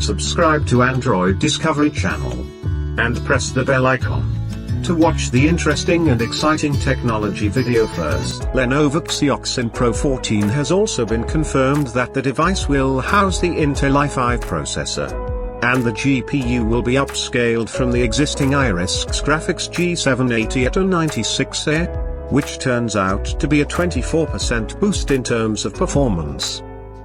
subscribe to Android Discovery channel, and press the bell icon to watch the interesting and exciting technology video first. Lenovo Xiaoxin Pro 14 has also been confirmed that the device will house the Intel i5 processor, and the GPU will be upscaled from the existing Iris Graphics G780 to 96A, which turns out to be a 24% boost in terms of performance.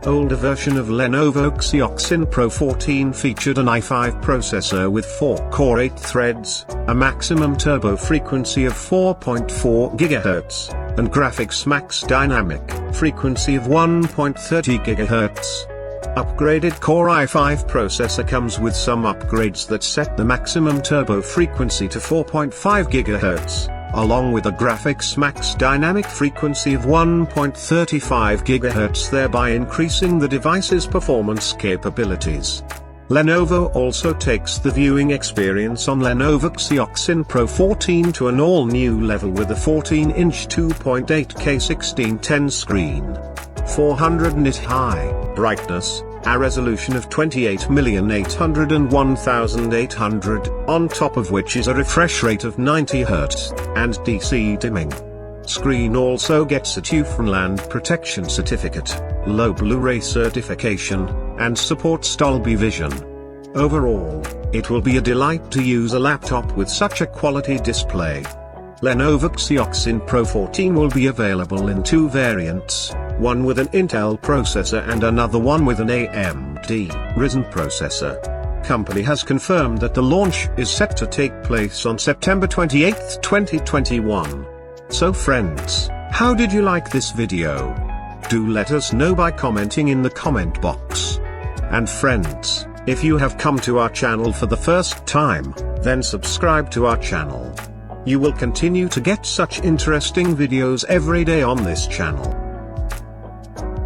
Older version of Lenovo Xiaoxin Pro 14 featured an i5 processor with 4-core 8 threads, a maximum turbo frequency of 4.4 GHz, and graphics max dynamic frequency of 1.30 GHz. Upgraded Core i5 processor comes with some upgrades that set the maximum turbo frequency to 4.5 GHz. Along with a graphics max dynamic frequency of 1.35 GHz, thereby increasing the device's performance capabilities. Lenovo also takes the viewing experience on Lenovo Xiaoxin Pro 14 to an all-new level with a 14-inch 2.8K 16:10 screen, 400 nit high brightness, a resolution of 28,801,800, on top of which is a refresh rate of 90 Hz, and DC dimming. Screen also gets a TÜV Land protection certificate, low Blu-ray certification, and supports Dolby Vision. Overall, it will be a delight to use a laptop with such a quality display. Lenovo Xiaoxin Pro 14 will be available in two variants, one with an Intel processor and another one with an AMD Ryzen processor. Company has confirmed that the launch is set to take place on September 28, 2021. So friends, how did you like this video? Do let us know by commenting in the comment box. And friends, if you have come to our channel for the first time, then subscribe to our channel. You will continue to get such interesting videos every day on this channel.